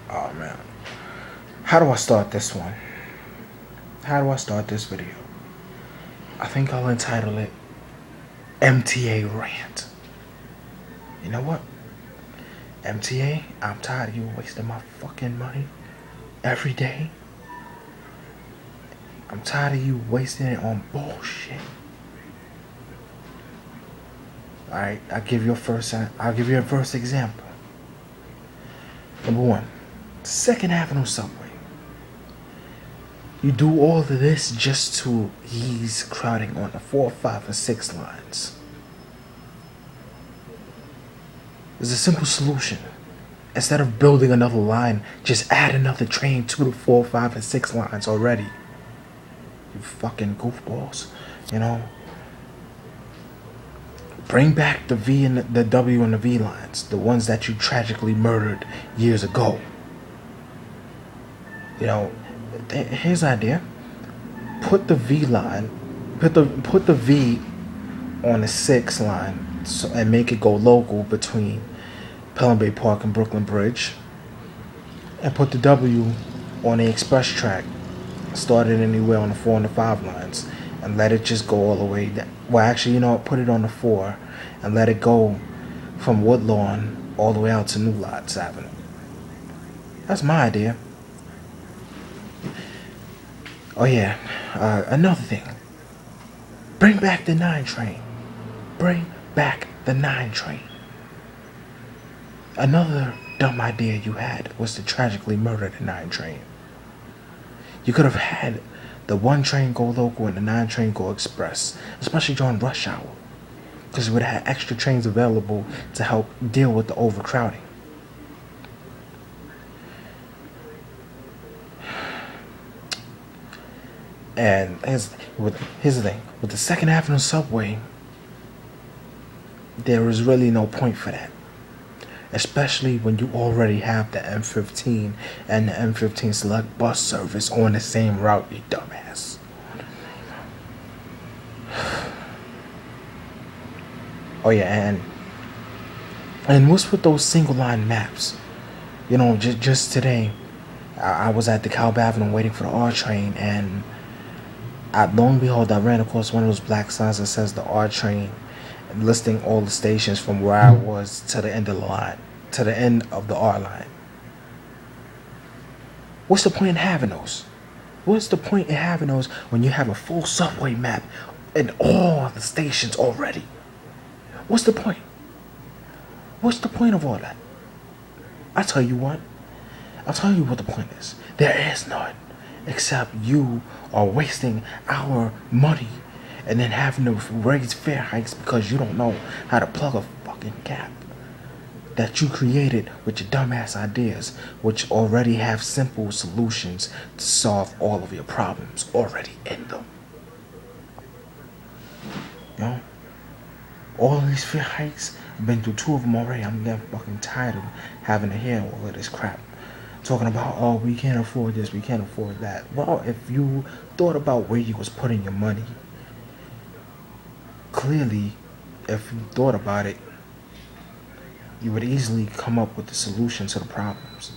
Oh man. How do I start this one? How do I start this video? I think I'll entitle it MTA Rant. You know what? MTA, I'm tired of you wasting my fucking money every day. I'm tired of you wasting it on bullshit. Alright, I'll give you a first example. Number one, Second Avenue subway. You do all of this just to ease crowding on the 4, 5, and 6 lines. There's a simple solution. Instead of building another line, just add another train to the 4, 5, and 6 lines already. You fucking goofballs, you know? Bring back the V and the W and the V lines, the ones that you tragically murdered years ago. You know, here's an idea. Put the V line, put the V on the 6 line, and make it go local between Pelham Bay Park and Brooklyn Bridge, and put the W on the express track, started anywhere on the 4 and the 5 lines, and let it just go all the way down. Well, actually, you know, put it on the 4 and let it go from Woodlawn all the way out to New Lots Avenue. That's my idea. Oh yeah, another thing. Bring back the 9 train. Bring back the 9 train. Another dumb idea you had was to tragically murder the 9 train. You could have had the 1 train go local and the 9 train go express, especially during rush hour, because you would have had extra trains available to help deal with the overcrowding. And here's the thing. With the Second Avenue subway, there is really no point for that. Especially when you already have the M15 and the M15 Select bus service on the same route, you dumbass. Oh yeah, and what's with those single line maps? You know, just today, I was at the Calb Avenue waiting for the R train, and lo and behold, I ran across one of those black signs that says the R train, listing all the stations from where I was to the end of the line, to the end of the R line. What's the point in having those? What's the point in having those when you have a full subway map and all the stations already? What's the point? What's the point of all that? I'll tell you what the point is. There is none. Except you are wasting our money and then having to raise fare hikes because you don't know how to plug a fucking gap that you created with your dumbass ideas, which already have simple solutions to solve all of your problems already in them. You know? All of these fare hikes, I've been through 2 of them already. I'm damn fucking tired of having to hear all of this crap. Talking about, oh, we can't afford this, we can't afford that. Well, if you thought about where you was putting your money, clearly, if you thought about it, you would easily come up with the solution to the problems.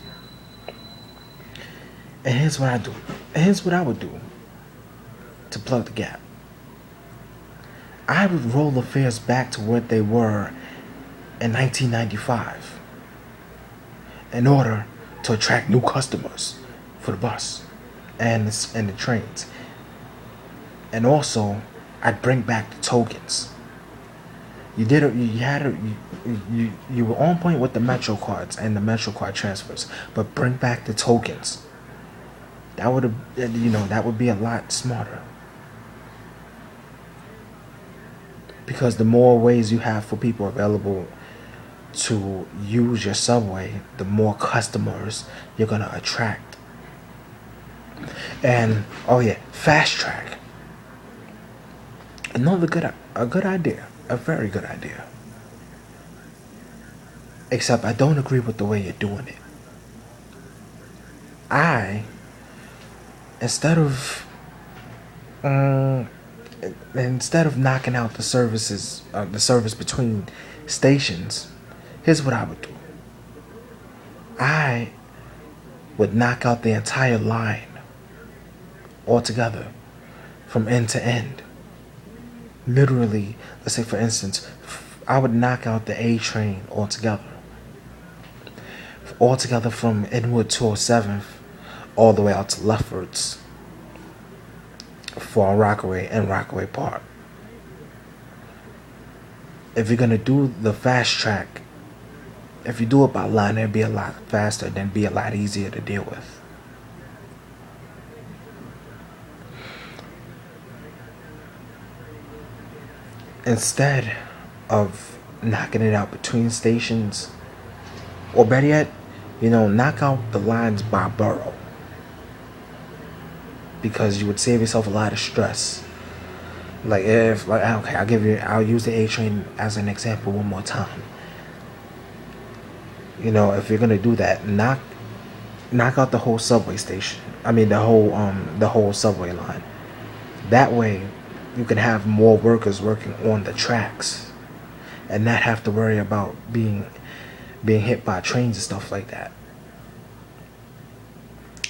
And here's what I do. Here's what I would do to plug the gap. I would roll the fares back to what they were in 1995 in order to attract new customers for the bus and the trains. And also, I'd bring back the tokens. You were on point with the Metro cards and the Metro card transfers, but bring back the tokens. That would be a lot smarter. Because the more ways you have for people available to use your subway, the more customers you're gonna attract. And oh yeah, fast track. Another good idea, a very good idea. Except I don't agree with the way you're doing it. Instead of knocking out the service between stations, here's what I would do. I would knock out the entire line altogether from end to end. Literally, let's say for instance, I would knock out the A train altogether from Inwood 207th all the way out to Leffords for Rockaway and Rockaway Park. If you're gonna do the fast track, if you do it by line, it'd be a lot faster and then be a lot easier to deal with. Instead of knocking it out between stations, or better yet, knock out the lines by borough, because you would save yourself a lot of stress. Like I'll use the A train as an example one more time. If you're gonna do that, knock out the whole subway station. I mean the whole subway line. That way, you can have more workers working on the tracks, and not have to worry about being hit by trains and stuff like that.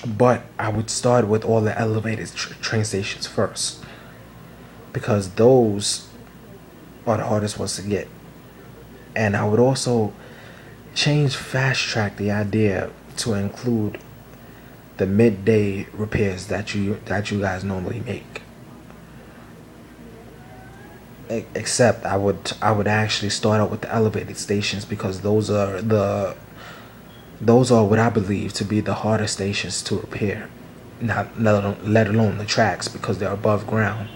But I would start with all the elevated train stations first, because those are the hardest ones to get. And I would also change fast track the idea to include the midday repairs that you guys normally make. Except I would actually start out with the elevated stations, because those are what I believe to be the hardest stations to repair. Let alone the tracks, because they're above ground.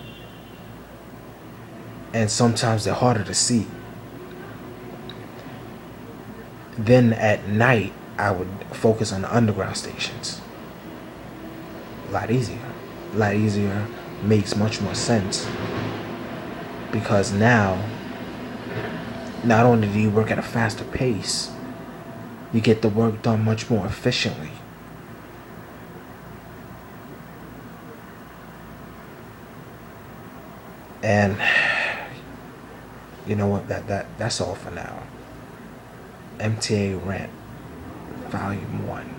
And sometimes they're harder to see. Then at night, I would focus on the underground stations. A lot easier, makes much more sense. Because now, not only do you work at a faster pace, you get the work done much more efficiently. And you know what? That's all for now. MTA Rant, Volume 1.